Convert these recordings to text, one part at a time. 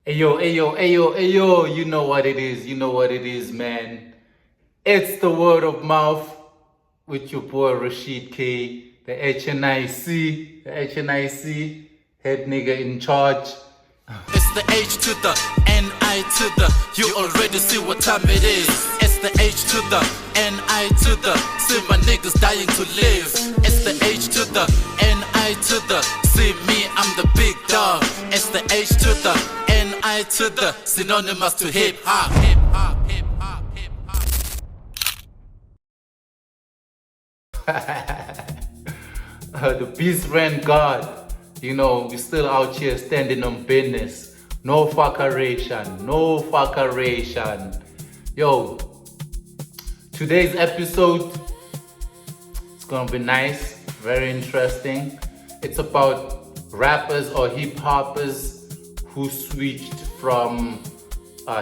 Ayo, ayo, ayo, ayo, you know what it is, man. It's the word of mouth with your boy Rashid K, the HNIC, head nigga in charge. It's the H to the N-I to the, you already see what time it is. It's the H to the N-I to the, see my niggas dying to live. It's the H to the N-I to the, see me, I'm the big dog. It's the H to the N-I to the, synonymous to hip hop. Hip hop, hip hop, hip hop. The beast ran God. You know, we still out here standing on business. No fuckeration, no fuckeration. Yo, today's episode is gonna be nice, very interesting. It's about rappers or hip hoppers who switched from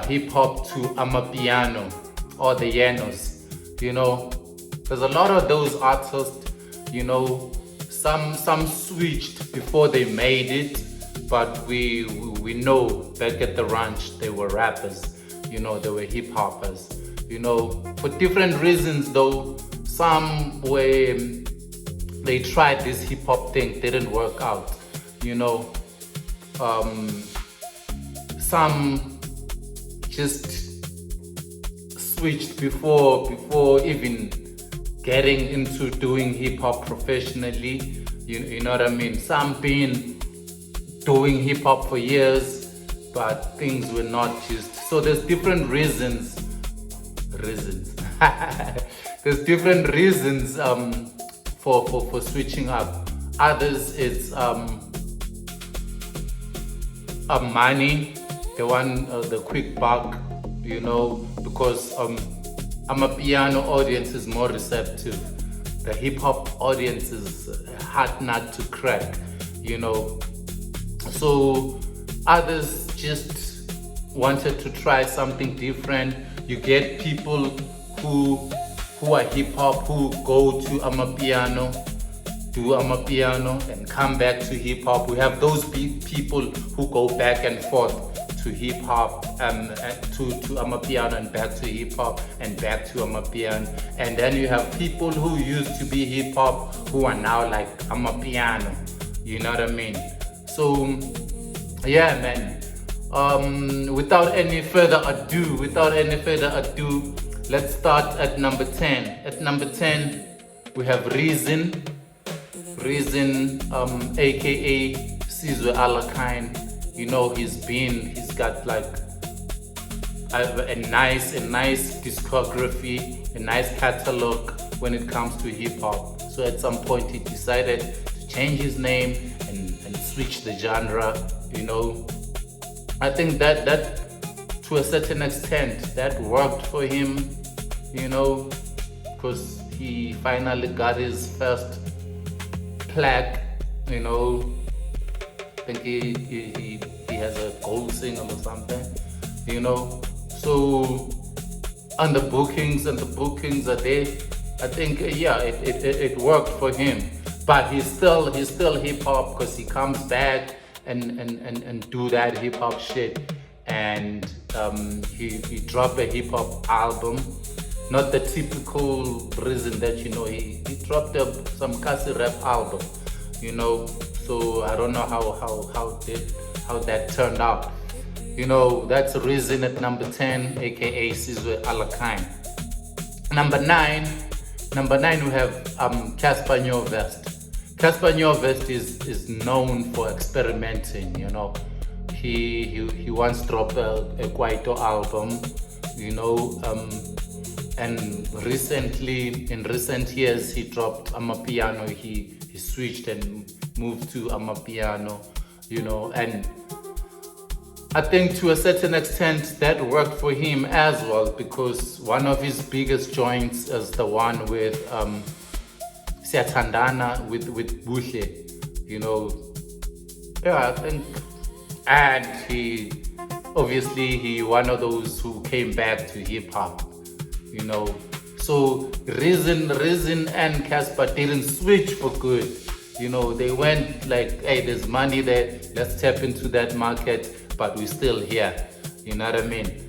hip hop to amapiano or the Yanos. You know, there's a lot of those artists, you know. Some switched before they made it, but we know back at the ranch they were rappers, you know, they were hip hoppers, you know, for different reasons though. Some were, they tried this hip hop thing, didn't work out, you know. Some just switched before even getting into doing hip hop professionally, you know what I mean? Some been doing hip hop for years, but things were not just. So there's different reasons. There's different reasons for switching up. Others it's money. They want the quick buck, you know, because amapiano audience is more receptive. The hip hop audience is hard not to crack, you know. So others just wanted to try something different. You get people who are hip hop who go to amapiano, do amapiano and come back to hip hop. We have those people who go back and forth to hip hop to amapiano and back to hip hop and back to amapiano, and then you have people who used to be hip hop who are now like amapiano, you know what I mean? So yeah, man, without any further ado, let's start at number 10. At number 10 we have Reason, aka Sizwe Alakine. You know, he's got like a nice discography, a nice catalog when it comes to hip hop. So at some point he decided to change his name and switch the genre, you know. I think that to a certain extent that worked for him, you know, because he finally got his first plaque, you know. I think he has a gold single or something, you know. So on the bookings are there. I think yeah, it worked for him. But he's still hip hop because he comes back and do that hip hop shit. And he dropped a hip hop album, not the typical Reason that you know. He dropped some Kasi rap album, you know. So I don't know how that turned out. You know, that's Reason at number 10, aka Sizwe Alakine. Number 9 we have Casper Nyovest. Casper Nyovest is known for experimenting, you know. He once dropped a Kwaito album, you know, and in recent years he dropped amapiano. He switched and moved to amapiano, you know, and I think to a certain extent that worked for him as well, because one of his biggest joints is the one with Siyathandana with Buhle, you know. Yeah, I think, and he one of those who came back to hip hop, you know. So Reason and Casper didn't switch for good. You know, they went like, hey, there's money there, let's tap into that market. but we're still here. You know what I mean?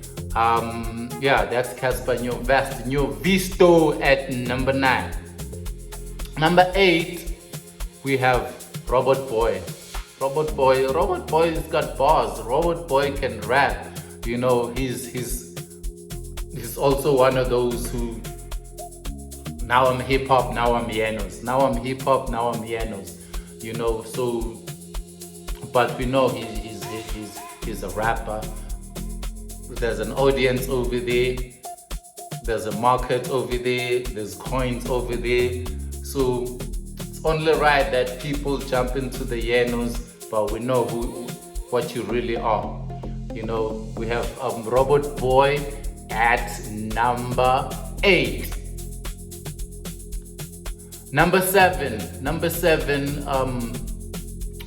Yeah, that's Casper New Visto at number 9. Number 8, we have Robot Boy. Robot Boy's got bars. Robot Boy can rap. You know, he's also one of those who, now I'm hip hop, now I'm Yanos. Now I'm hip hop, now I'm Yanos. You know, so, but we know he's a rapper. There's an audience over there. There's a market over there. There's coins over there. So it's only right that people jump into the Yanos, but we know what you really are. You know, we have Robot Boy at number 8. Number 7,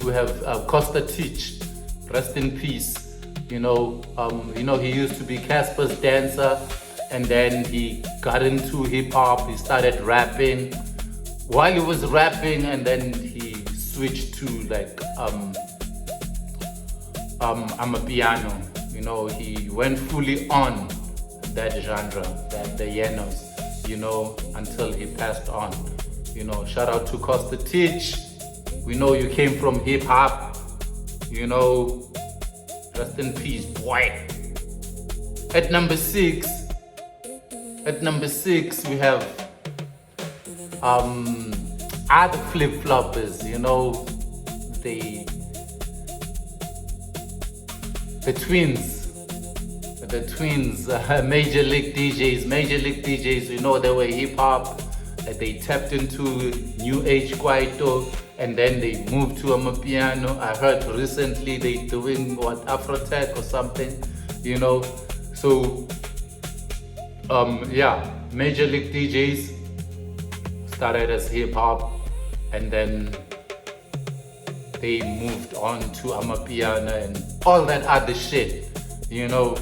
we have Costa Teach. Rest in peace. You know, he used to be Casper's dancer, and then he got into hip hop. He started rapping. While he was rapping, and then he switched to like I'm a piano. You know, he went fully on that genre, that the Yanos. You know, until he passed on. You know, shout out to Costa Teach. We know you came from hip hop. You know, rest in peace, boy. At number 6, we have other flip-floppers. You know, the twins, Major League DJs. You know, they were hip hop. They tapped into new age kwaito, and then they moved to amapiano. I heard recently they doing what, Afrotech or something, you know. So yeah, Major League DJs started as hip hop, and then they moved on to amapiano and all that other shit, you know.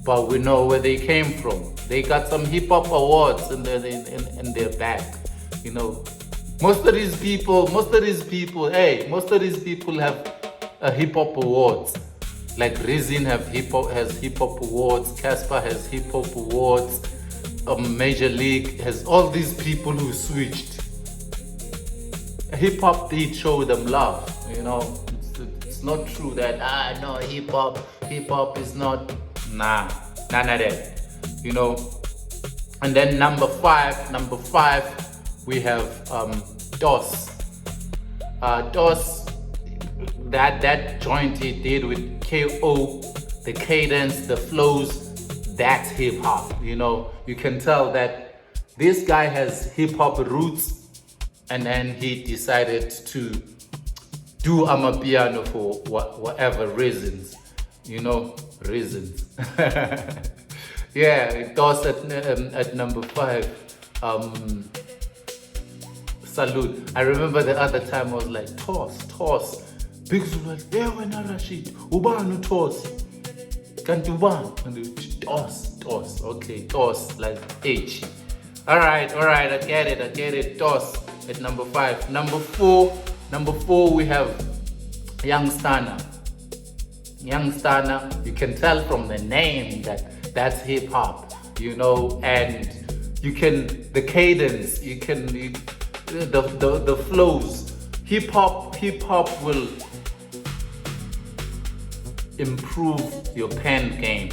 But we know where they came from. They got some hip hop awards in their back, you know. Most of these people have a hip hop awards. Like Rizin has hip hop awards. Casper has hip hop awards. Major League has all these people who switched. Hip hop did show them love, you know. It's not true that no, hip hop is not. Nah, none of that, you know. And then number five, we have DOS. DOS, that joint he did with KO, the cadence, the flows, that's hip hop. You know, you can tell that this guy has hip hop roots, and then he decided to do amapiano for whatever reasons, you know. Reasons. Yeah, DOS at number 5. Salute. I remember the other time I was like, toss. Big Zulu was there when I Rashid. Ubanu toss. Can't do one. Toss. Okay, toss like H. Alright, I get it. Toss at number 5. Number 4, we have Young Stunner. You can tell from the name that that's hip hop, you know, and the cadence, the flows. Hip hop will improve your pen game.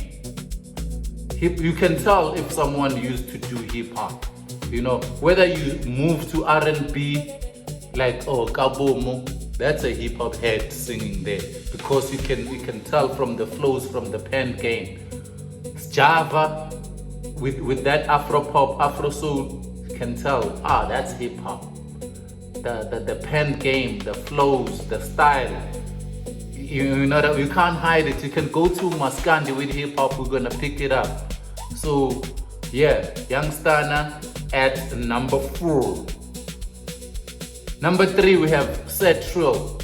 You can tell if someone used to do hip hop, you know, whether you move to R&B, like Kabomo. That's a hip hop head singing there, because you can tell from the flows, from the pen game. Java with that Afro pop, Afro soul, you can tell that's hip hop. The pen game, the flows, the style. You know that you can't hide it. You can go to Maskandi with hip hop, we're gonna pick it up. So yeah, Young Stunner at number 4. Number 3, we have Setrill.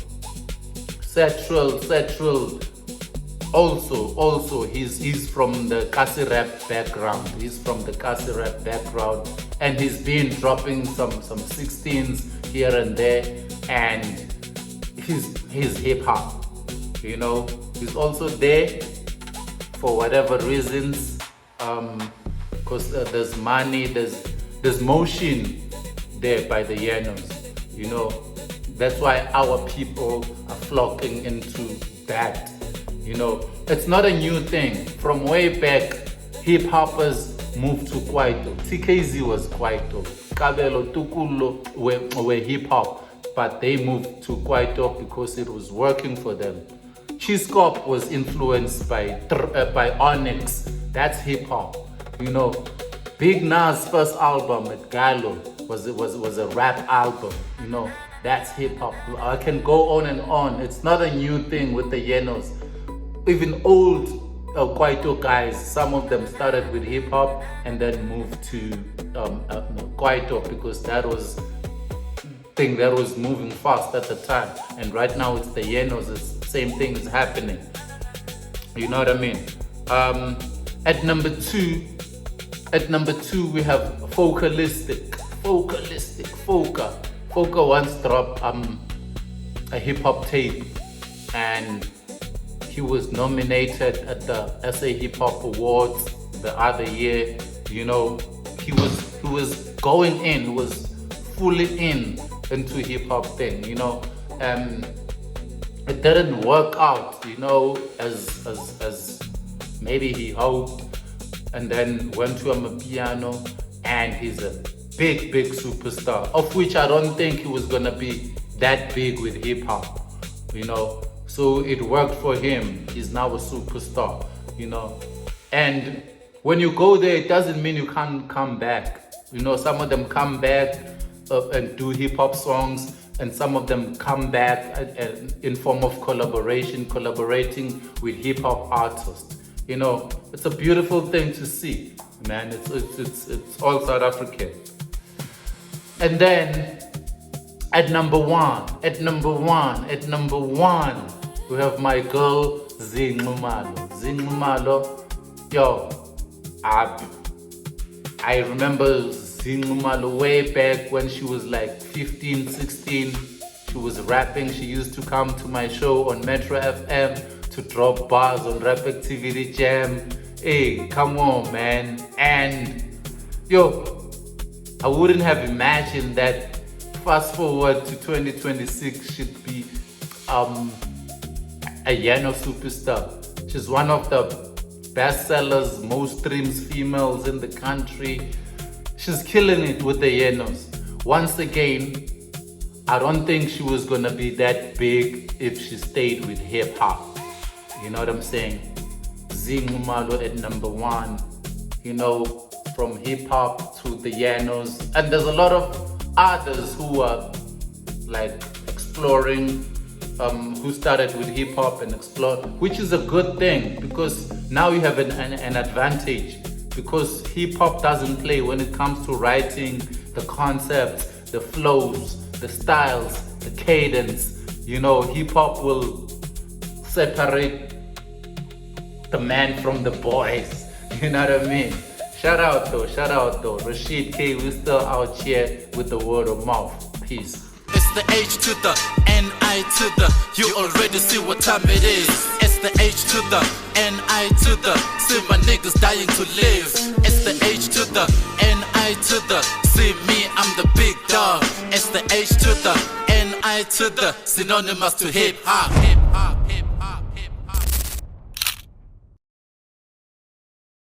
Also, he's from the Kasi rap background. And he's been dropping some 16s here and there, and he's hip hop, you know. He's also there for whatever reasons, because there's money, there's motion there by the Yanos. You know, that's why our people are flocking into that. You know, it's not a new thing. From way back, hip hoppers moved to Kwaito. TKZ was Kwaito. Kabelo, Tukulo were hip hop, but they moved to Kwaito because it was working for them. Cheesecop was influenced by Onyx. That's hip hop. You know, Big Nas' first album at Gallo was a rap album. You know, that's hip hop. I can go on and on. It's not a new thing with the Yanos. Even old Kwaito guys, some of them started with hip hop and then moved to Kwaito because that was thing that was moving fast at the time. And right now it's the Yanos. The same thing is happening. You know what I mean? At number two we have Focalistic. Foca once dropped a hip hop tape, and he was nominated at the SA Hip Hop Awards the other year. You know, he was going in, was fully into hip hop thing. You know, it didn't work out. You know, as maybe he hoped, and then went to Amapiano, and he's a big superstar. Of which I don't think he was gonna be that big with hip hop. You know. So it worked for him. He's now a superstar, you know. And when you go there, it doesn't mean you can't come back. You know, some of them come back and do hip hop songs, and some of them come back in form of collaborating with hip hop artists. You know, it's a beautiful thing to see, man. It's all South African. And then at number one, we have my girl Zingumalo. Yo, I remember Zingumalo way back when she was like 15, 16. She was rapping. She used to come to my show on Metro FM to drop bars on Rap Activity Jam. Hey, come on, man. And yo, I wouldn't have imagined that fast forward to 2026 should be a Yanos superstar. She's one of the best sellers, most streams females in the country. She's killing it with the Yanos. Once again, I don't think she was gonna be that big if she stayed with hip hop. You know what I'm saying? Zingumalo at number one. You know, from hip hop to the Yanos, and there's a lot of others who are like exploring, who started with hip hop and explore, which is a good thing because now you have an advantage, because hip hop doesn't play when it comes to writing the concepts, the flows, the styles, the cadence. You know, hip hop will separate the man from the boys. You know what I mean? Shout out though. Rashid K, we're still out here with the word of mouth. Peace. It's the H to the N-I to the, you already see what time it is. It's the H to the N-I to the, see my niggas dying to live. It's the H to the N-I to the, see me, I'm the big dog. It's the H to the N-I to the, synonymous to hip hop.